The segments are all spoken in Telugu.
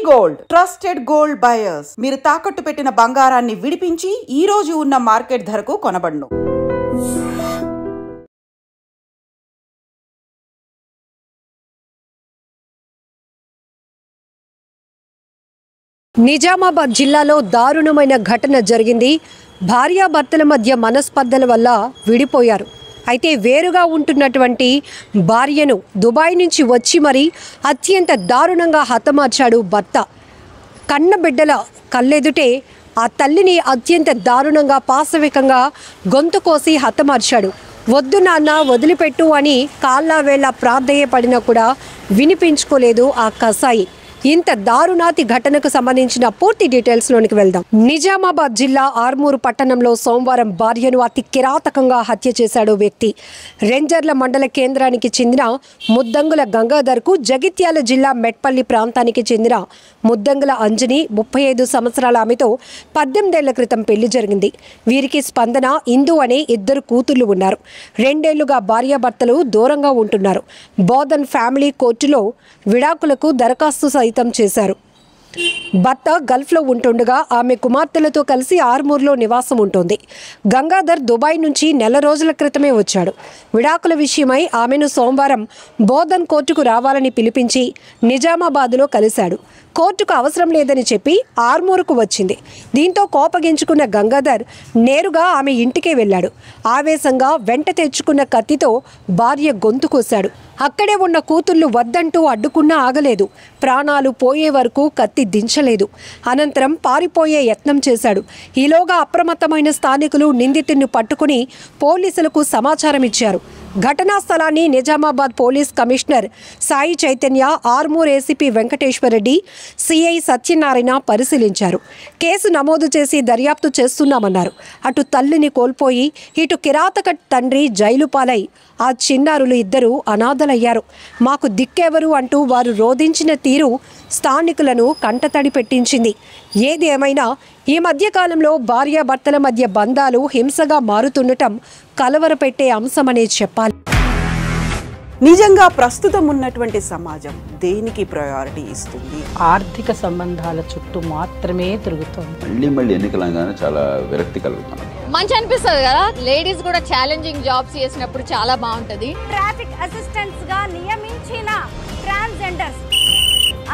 గోల్డ్ ట్రస్టెడ్ గోల్డ్ బయర్స్ మీరు తాకట్టు పెట్టిన బంగారాన్ని విడిపించి ఈ రోజు ఉన్న మార్కెట్ ధరకు కొనబడును. నిజామాబాద్ జిల్లాలో దారుణమైన ఘటన జరిగింది. భార్యాభర్తల మధ్య మనస్పర్ధల వల్ల విడిపోయారు. అయితే వేరుగా ఉంటున్నటువంటి భార్యను దుబాయ్ నుంచి వచ్చి మరీ అత్యంత దారుణంగా హతమార్చాడు భర్త. కన్నబిడ్డల కళ్ళెదుటే ఆ తల్లిని అత్యంత దారుణంగా పాశవికంగా గొంతు కోసి హతమార్చాడు. వద్దు నాన్న వదిలిపెట్టు అని కాళ్ళ వేళ్ళ ప్రాధేయపడినా కూడా వినిపించుకోలేదు ఆ కసాయి. ఇంత దారుణాతి ఘటనకు సంబంధించిన పూర్తి డీటెయిల్స్లోనికి వెళ్దాం. నిజామాబాద్ జిల్లా ఆర్మూరు పట్టణంలో సోమవారం భార్యను అతి కిరాతకంగా హత్య చేశాడు వ్యక్తి. రెంజర్ల మండల కేంద్రానికి చెందిన ముద్దంగుల గంగాధర్కు జగిత్యాల జిల్లా మెట్పల్లి ప్రాంతానికి చెందిన ముద్దంగుల అంజని 35 సంవత్సరాల ఆమెతో 18 ఏళ్ల క్రితం పెళ్లి జరిగింది. వీరికి స్పందన, ఇందు అనే 2 కూతుళ్లు ఉన్నారు. 2 ఏళ్లుగా భార్యాభర్తలు దూరంగా ఉంటున్నారు. బోధన్ ఫ్యామిలీ కోర్టులో విడాకులకు దరఖాస్తు సైతం చేశారు. భర్త గల్ఫ్లో ఉంటుండగా ఆమె కుమార్తెలతో కలిసి ఆర్మూర్లో నివాసం ఉంటుంది. గంగాధర్ దుబాయ్ నుంచి నెల రోజుల క్రితమే వచ్చాడు. విడాకుల విషయమై ఆమెను సోమవారం బోధన్ కోర్టుకు రావాలని పిలిపించి నిజామాబాద్లో కలిశాడు. కోర్టుకు అవసరం లేదని చెప్పి ఆర్మూరుకు వచ్చింది. దీంతో కోపగించుకున్న గంగాధర్ నేరుగా ఆమె ఇంటికే వెళ్ళాడు. ఆవేశంగా వెంట తెచ్చుకున్న కత్తితో భార్య గొంతు కోశాడు. అక్కడే ఉన్న కూతుళ్లు వద్దంటూ అడ్డుకున్నా ఆగలేదు. ప్రాణాలు పోయే వరకు కత్తి దించలేదు. అనంతరం పారిపోయే యత్నం చేశాడు. ఈలోగా అప్రమత్తమైన స్థానికులు నిందితుడిని పట్టుకుని పోలీసులకు సమాచారం ఇచ్చారు. ఘటనా స్థలాన్ని Nizamabad police commissioner Sai Chaitanya, Armoor ACP Venkateswara Reddy, CI Satyanarayana పరిశీలించారు. కేసు నమోదు చేసి దర్యాప్తు చేస్తున్నామన్నారు. అటు తల్లిని కోల్పోయి ఇటు కిరాతక తండ్రి జైలు పాలై ఆ చిన్నారులు 2 అనాథలయ్యారు. మాకు దిక్కెవరు అంటూ వారు రోధించిన తీరు స్థానికులను కంటతడి పెట్టించింది. ఏది ఏమైనా ఈ మధ్యకాలంలో భార్యాభర్తల మధ్య బంధాలు హింసగా మారుతుండటం కలవరపెట్టే అంశమనే చెప్పాలి. నిజంగా ప్రస్తుతం ఉన్నటువంటి సమాజం దేనికి ప్రయారిటీ ఇస్తుంది? ఆర్థిక సంబంధాల చుట్టూ మాత్రమే తిరుగుతుంది. మళ్ళీ ఎన్నికలంగానే చాలా విరక్తి కలుగుతుంది. మంచి అనిపిస్తుంది కదా, లేడీస్ కూడా ఛాలెంజింగ్ జాబ్స్ చేసినప్పుడు చాలా బాగుంటది. ట్రాఫిక్ అసిస్టెంట్స్ గా నియమించిన ట్రాన్స్జెండర్స్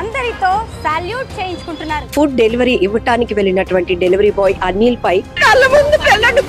అందరితో సాల్యూట్ చేయించుకుంటున్నారు. ఫుడ్ డెలివరీ ఇవ్వటానికి వెళ్ళినటువంటి డెలివరీ బాయ్ అనిల్ పై కళ్ళ ముందు పెళ్ళండి